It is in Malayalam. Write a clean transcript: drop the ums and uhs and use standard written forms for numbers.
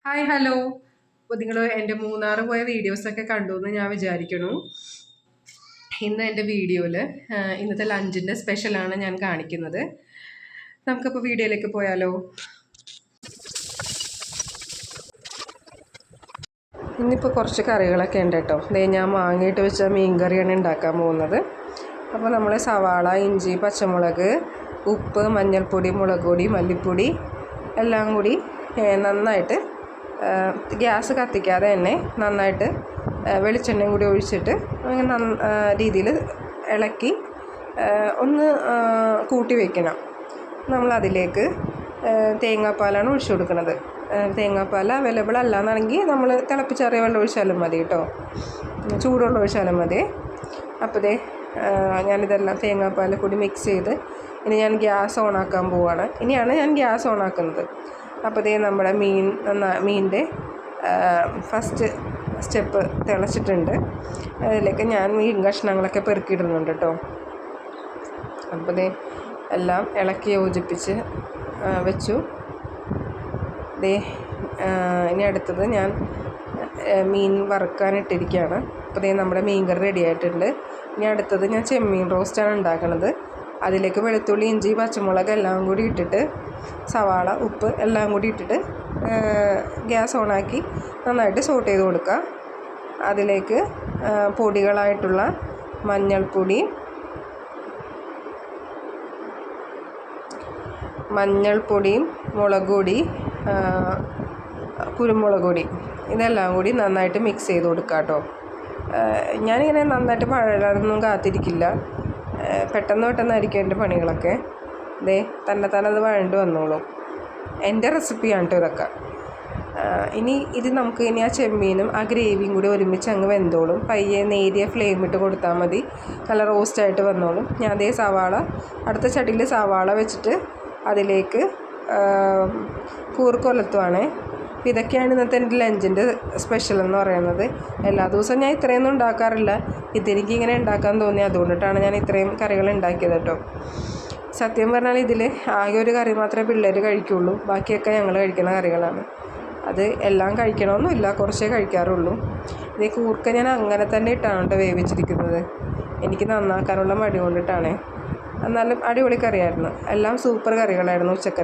Hi hello. അപ്പോൾ നിങ്ങൾ എൻ്റെ മൂന്നാർ പോയ വീഡിയോസൊക്കെ കണ്ടു എന്ന് ഞാൻ വിചാരിക്കുന്നു. ഇന്ന് എൻ്റെ വീഡിയോയിൽ ഇന്നത്തെ ലഞ്ചിൻ്റെ സ്പെഷ്യലാണ് ഞാൻ കാണിക്കുന്നത്. നമുക്കിപ്പോൾ വീഡിയോയിലേക്ക് പോയാലോ. ഇന്നിപ്പോൾ കുറച്ച് കറികളൊക്കെ ഉണ്ട് കേട്ടോ. ഞാൻ വാങ്ങിയിട്ട് വെച്ച മീൻ കറിയാണ് ഉണ്ടാക്കാൻ പോകുന്നത്. അപ്പോൾ നമ്മൾ സവാള, ഇഞ്ചി, പച്ചമുളക്, ഉപ്പ്, മഞ്ഞൾപ്പൊടി, മുളക് പൊടി, മല്ലിപ്പൊടി എല്ലാം കൂടി നന്നായിട്ട് ഗ്യാസ് കത്തിക്കാതെ തന്നെ നന്നായിട്ട് വെളിച്ചെണ്ണയും കൂടി ഒഴിച്ചിട്ട് അങ്ങനെ രീതിയിൽ ഇളക്കി ഒന്ന് കൂട്ടി വയ്ക്കണം. നമ്മളതിലേക്ക് തേങ്ങാപ്പാലാണ് ഒഴിച്ചു കൊടുക്കുന്നത്. തേങ്ങാപ്പാൽ അവൈലബിൾ അല്ല എന്നാണെങ്കിൽ നമ്മൾ തിളപ്പിച്ചാറിയ വെള്ളം ഒഴിച്ചാലും മതി കേട്ടോ, ചൂടുവെള്ളം ഒഴിച്ചാലും മതി. അപ്പോൾ ഞാനിതെല്ലാം തേങ്ങാപ്പാൽ കൂടി മിക്സ് ചെയ്ത് ഇനി ഞാൻ ഗ്യാസ് ഓണാക്കാൻ പോവുകയാണ്. ഇനിയാണ് ഞാൻ ഗ്യാസ് ഓണാക്കുന്നത്. അപ്പോൾ നമ്മുടെ മീനിൻ്റെ ഫസ്റ്റ് സ്റ്റെപ്പ് തിളച്ചിട്ടുണ്ട്. അതിലേക്ക് ഞാൻ മീൻ കഷ്ണങ്ങളൊക്കെ പെറുക്കിയിടുന്നുണ്ട് കേട്ടോ. അപ്പോൾ എല്ലാം ഇളക്കി യോജിപ്പിച്ച് വെച്ചു. ഇനി അടുത്തത് ഞാൻ മീൻ വറുക്കാനിട്ടിരിക്കുകയാണ്. അപ്പോൾ നമ്മുടെ മീൻ കറി റെഡി ആയിട്ടുണ്ട്. ഇനി അടുത്തത് ഞാൻ ചെമ്മീൻ റോസ്റ്റാണ് ഉണ്ടാക്കുന്നത്. അതിലേക്ക് വെളുത്തുള്ളി, ഇഞ്ചി, പച്ചമുളക് എല്ലാം കൂടി ഇട്ടിട്ട് സവാള, ഉപ്പ് എല്ലാം കൂടി ഇട്ടിട്ട് ഗ്യാസ് ഓണാക്കി നന്നായിട്ട് സോട്ട് ചെയ്ത് കൊടുക്കുക. അതിലേക്ക് പൊടികളായിട്ടുള്ള മഞ്ഞൾപ്പൊടിയും മുളക് പൊടി, കുരുമുളക് പൊടി ഇതെല്ലാം കൂടി നന്നായിട്ട് മിക്സ് ചെയ്ത് കൊടുക്കുക കേട്ടോ. ഞാനിങ്ങനെ നന്നായിട്ട് വഴലാനൊന്നും കാത്തിരിക്കില്ല. പെട്ടെന്നായിരിക്കും എൻ്റെ പണികളൊക്കെ. തന്നെ അത് വഴണ്ട് വന്നോളും. എൻ്റെ റെസിപ്പിയാണ് കേട്ടോ ഇതൊക്കെ. ഇത് നമുക്ക് ആ ചെമ്മീനും ആ ഗ്രേവിയും കൂടി ഒരുമിച്ച് അങ്ങ് വെന്തോളും. പയ്യെ നേരിയ ഫ്ലെയിമിട്ട് കൊടുത്താൽ മതി, നല്ല റോസ്റ്റായിട്ട് വന്നോളും. ഞാൻ സവാള അടുത്ത ചട്ടിയിൽ സവാള വെച്ചിട്ട് അതിലേക്ക് കൂർക്കൊലത്തുവാണേ. അപ്പോൾ ഇതൊക്കെയാണ് ഇന്നത്തെ എൻ്റെ ലഞ്ചിൻ്റെ സ്പെഷ്യൽ എന്ന് പറയുന്നത്. എല്ലാ ദിവസവും ഞാൻ ഇത്രയൊന്നും ഉണ്ടാക്കാറില്ല. ഇതെനിക്കിങ്ങനെ ഉണ്ടാക്കാൻ തോന്നി, അതുകൊണ്ടിട്ടാണ് ഞാൻ ഇത്രയും കറികൾ ഉണ്ടാക്കിയത് കേട്ടോ. സത്യം പറഞ്ഞാൽ ഇതിൽ ആകെ ഒരു കറി മാത്രമേ പിള്ളേർ കഴിക്കുള്ളൂ. ബാക്കിയൊക്കെ ഞങ്ങൾ കഴിക്കുന്ന കറികളാണ്. അത് എല്ലാം കഴിക്കണമെന്നില്ല, കുറച്ചേ കഴിക്കാറുള്ളൂ. കൂർക്ക ഞാൻ അങ്ങനെ തന്നെ ഇട്ടാണ് കേട്ടോ വേവിച്ചിരിക്കുന്നത്. എനിക്ക് നന്നാക്കാനുള്ള മടി കൊണ്ടിട്ടാണ്. എന്നാലും അടിപൊളി കറിയായിരുന്നു. എല്ലാം സൂപ്പർ കറികളായിരുന്നു ഉച്ചക്കത്തെ.